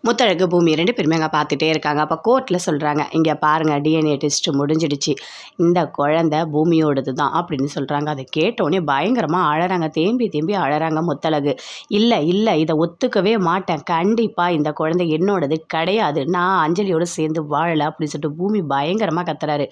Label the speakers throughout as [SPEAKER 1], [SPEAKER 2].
[SPEAKER 1] முத்தழகு பூமி 2 பேருமே அங்கே பார்த்துட்டே இருக்காங்க. அப்போ கோர்ட்டில் சொல்கிறாங்க, இங்கே பாருங்கள் டிஎன்ஏ டெஸ்ட் முடிஞ்சிடுச்சு, இந்த குழந்தை பூமியோடது தான் அப்படின்னு சொல்கிறாங்க. அதை கேட்டோடனே பயங்கரமாக அழறாங்க, தேம்பி தேம்பி அழறாங்க முத்தழகு. இல்லை இல்லை, இதை ஒத்துக்கவே மாட்டேன், கண்டிப்பாக இந்த குழந்தை என்னோடது கிடையாது, நான் அஞ்சலியோடு சேர்ந்து வாழலை அப்படின்னு சொல்லிட்டு பூமி பயங்கரமாக கத்துறாரு.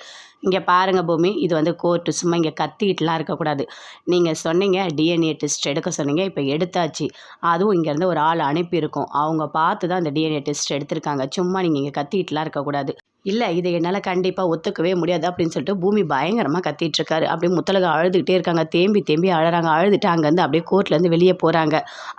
[SPEAKER 1] இங்கே பாருங்கள் பூமி, இது வந்து கோர்ட்டு, சும்மா இங்கே கத்திக்கிட்டுலாம் இருக்கக்கூடாது. நீங்கள் சொன்னீங்க டிஎன்ஏ டெஸ்ட் எடுக்க சொன்னீங்க, இப்போ எடுத்தாச்சு. அதுவும் இங்கேருந்து ஒரு ஆள் அனுப்பியிருக்கோம், அவங்க பார்த்து தான் அந்த டிஎன்ஏ டெஸ்ட் எடுத்திருக்காங்க. சும்மா நீங்கள் இங்கே கத்திட்டுலாம் இருக்கக்கூடாது. இல்லை, இதை என்னால் கண்டிப்பாக ஒத்துக்கவே முடியாது அப்படின்னு சொல்லிட்டு பூமி பயங்கரமாக கத்திட்டுருக்காரு. அப்படியே முத்தழகு அழுதுகிட்டே இருக்காங்க, தேம்பி தேம்பி அழறாங்க. அழுதுட்டு அங்கேருந்து அப்படியே கோர்ட்லேருந்து வெளியே போகிறாங்க.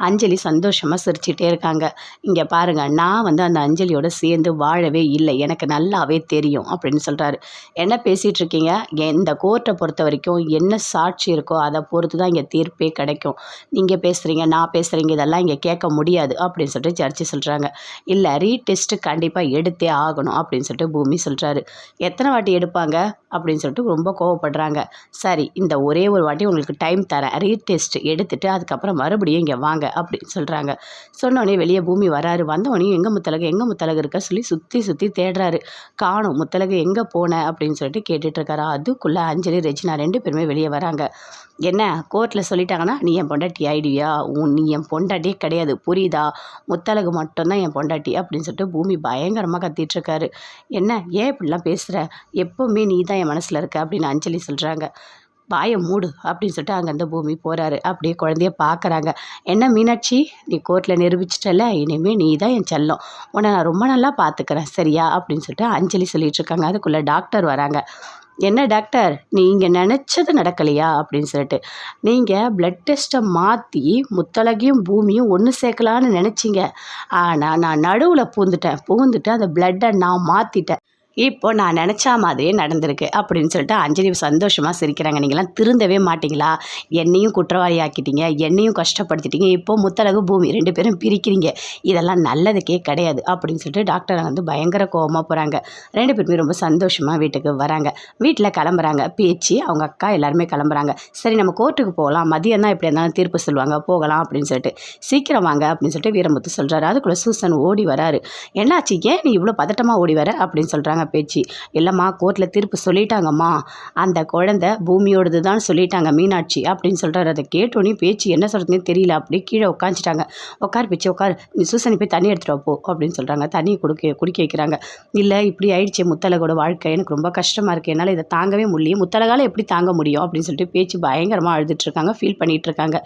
[SPEAKER 1] அஞ்சலி சந்தோஷமாக சிரிச்சிட்டே இருக்காங்க. இங்கே பாருங்கள், நான் வந்து அந்த அஞ்சலியோட சேர்ந்து வாழவே இல்லை, எனக்கு நல்லாவே தெரியும் அப்படின்னு சொல்கிறாரு. என்ன பேசிகிட்டு இருக்கீங்க, இந்த கோர்ட்டை பொறுத்த வரைக்கும் என்ன சாட்சி இருக்கோ அதை பொறுத்து தான் இங்கே தீர்ப்பே கிடைக்கும். நீங்கள் பேசுகிறீங்க, நான் பேசுகிறீங்க, இதெல்லாம் இங்கே கேட்க முடியாது அப்படின்னு சொல்லிட்டு ஜட்ஜி சொல்கிறாங்க. இல்லை, ரீடெஸ்ட்டு கண்டிப்பாக எடுத்தே ஆகணும் அப்படின்னு சொல்லிட்டு பூமி சொல்கிறாரு. எத்தனை வாட்டி எடுப்பாங்க அப்படின்னு சொல்லிட்டு ரொம்ப கோவப்படுறாங்க. சரி, இந்த ஒரே ஒரு வாட்டி உங்களுக்கு டைம் தரேன், ரீடெஸ்ட் எடுத்துட்டு அதுக்கப்புறம் மறுபடியும் இங்கே வாங்க அப்படின்னு சொல்கிறாங்க. சொன்னோடனே வெளியே பூமி வராரு. வந்தோடனே எங்கே முத்தழகு இருக்க சொல்லி சுற்றி சுற்றி தேடுறாரு. காணும், முத்தழகு எங்கே போன அப்படின்னு சொல்லிட்டு கேட்டுட்ருக்காரா. அதுக்குள்ளே அஞ்சலி ரெஜினா 2 பேருமே வெளியே வராங்க. என்ன கோர்ட்டில் சொல்லிட்டாங்கன்னா நீ என் பொண்டாட்டி ஆயிடுவியா, நீ என் பொண்டாட்டியே கிடையாது புரியுதா, முத்தழகு மட்டும்தான் என் பொண்டாட்டி அப்படின்னு சொல்லிட்டு பூமி பயங்கரமாக கத்திட்டுருக்காரு. என்ன, ஏன் இப்படிலாம் பேசுகிற, எப்போவுமே நீ தான் என் மனசில் இருக்க அப்படின்னு அஞ்சலி சொல்கிறாங்க. வாயை மூடு அப்படின்னு சொல்லிட்டு அங்கேருந்து பூமி போகிறாரு. அப்படியே குழந்தைய பார்க்குறாங்க. என்ன மீனாட்சி, நீ கோர்ட்டில் நிரூபிச்சிட்டல, இனிமேல் நீ தான் என் செல்லம், உன்னை நான் ரொம்ப நல்லா பார்த்துக்கிறேன் சரியா அப்படின்னு சொல்லிட்டு அஞ்சலி சொல்லிகிட்ருக்காங்க. அதுக்குள்ளே டாக்டர் வராங்க. என்ன டாக்டர், நீங்கள் நினச்சது நடக்கலையா அப்படின்னு சொல்லிட்டு, நீங்கள் பிளட் டெஸ்ட்டை மாற்றி முத்தழகையும் பூமியும் ஒன்று சேர்க்கலான்னு நினச்சிங்க, ஆனால் நான் நடுவில் புகுந்துட்டு அந்த பிளட்டை நான் மாற்றிட்டேன், இப்போ நான் நினச்சா மாதிரியே நடந்திருக்கு அப்படின்னு சொல்லிட்டு அஞ்சலி சந்தோஷமாக சிரிக்கிறாங்க. நீங்களாம் திருந்தவே மாட்டிங்களா, என்னையும் குற்றவாளி ஆக்கிட்டீங்க, என்னையும் கஷ்டப்படுத்திட்டீங்க, இப்போ முத்தழகு பூமி 2 பேரும் பிரிக்கிறீங்க, இதெல்லாம் நல்லதுக்கே கிடையாது அப்படின்னு சொல்லிட்டு டாக்டர் வந்து பயங்கர கோவமாக போகிறாங்க. 2 பேருமே ரொம்ப சந்தோஷமாக வீட்டுக்கு வராங்க. வீட்டில் கிளம்புறாங்க, பேச்சு அவங்க அக்கா எல்லாருமே கிளம்புறாங்க. சரி நம்ம கோர்ட்டுக்கு போகலாம், மதியம் தான் எப்படி இருந்தாலும் தீர்ப்பு சொல்லுவாங்க, போகலாம் அப்படின்னு சொல்லிட்டு, சீக்கிரம் வாங்க அப்படின்னு சொல்லிட்டு வீரமுத்து சொல்கிறாரு. அதுக்குள்ளே சூசன் ஓடி வராரு. என்னாச்சு, ஏன் நீ இவ்வளோ பதட்டமாக ஓடி வர அப்படின்னு சொல்கிறாங்க. பேச்சு இல்லைம்மா, கோர்ட்டில் தீர்ப்பு சொல்லிட்டாங்கம்மா, அந்த குழந்தை பூமியோடது தான் சொல்லிட்டாங்க மீனாட்சி அப்படின்னு சொல்கிறாரு. அதை கேட்டோன்னே பேச்சு என்ன சொல்கிறதுனே தெரியல. அப்படியே கீழே உட்காந்துட்டாங்க. உட்கார் பேச்சு உட்கார், நீ சூசனி போய் தண்ணி எடுத்துகிட்டு போ அப்படின்னு சொல்கிறாங்க. தண்ணி குடிக்க வைக்கிறாங்க. இல்லை, இப்படி ஆயிடுச்சு முத்தழகோட வாழ்க்கை, எனக்கு ரொம்ப கஷ்டமாக இருக்குது, என்னால் இதை தாங்கவே முடியும், முத்தழகால எப்படி தாங்க முடியும் அப்படின்னு சொல்லிட்டு பேச்சு பயங்கரமாக அழுதுட்டுருக்காங்க, ஃபீல் பண்ணிகிட்ருக்காங்க.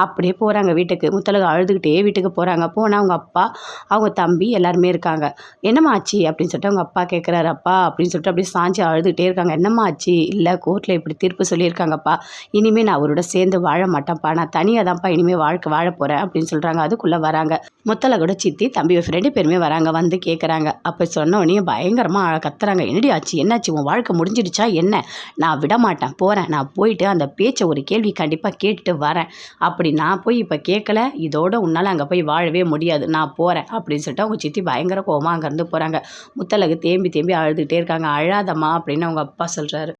[SPEAKER 1] அப்படியே போகிறாங்க வீட்டுக்கு. முத்தழகு அழுதுகிட்டே வீட்டுக்கு போகிறாங்க. போனால் அவங்க அப்பா, அவங்க தம்பி எல்லாருமே இருக்காங்க. என்னம்மா ஆச்சு அப்படின்னு சொல்லிட்டு அவங்க அப்பா கேட்குறாரு. அப்பா அப்படின்னு சொல்லிட்டு அப்படியே சாஞ்சி அழுதுகிட்டே இருக்காங்க. என்னம்மா ஆச்சு, இல்லை கோர்ட்டில் இப்படி தீர்ப்பு சொல்லியிருக்காங்கப்பா, இனிமேல் நான் அவரோட சேர்ந்து வாழ மாட்டேன்ப்பா, நான் தனியாக தான்ப்பா இனிமேல் வாழ போகிறேன் அப்படின்னு சொல்கிறாங்க. அதுக்குள்ளே வராங்க முத்தழகோட சித்தி தம்பி 2 பேருமே வராங்க. வந்து கேட்குறாங்க. அப்போ சொன்னோடனே பயங்கரமாக கத்துறாங்க. என்னடி ஆச்சு, என்னாச்சு, உன் வாழ்க்கை முடிஞ்சிடுச்சா என்ன, நான் விட மாட்டேன், போகிறேன், நான் போயிட்டு அந்த பேச்சை ஒரு கேள்வி கண்டிப்பாக கேட்டுட்டு வரேன், அப்படி நான் போய் இப்போ கேட்கல, இதோட உன்னால் அங்கே போய் வாழவே முடியாது, நான் போகிறேன் அப்படின்னு சொல்லிட்டு அவங்க சித்தி பயங்கர கோவமாக அங்கேருந்து போகிறாங்க. முத்தழகு தேம்பி தேம்பி அழுதுகிட்டே இருக்காங்க. அழாதம்மா அப்படின்னு அவங்க அப்பா சொல்கிறாரு.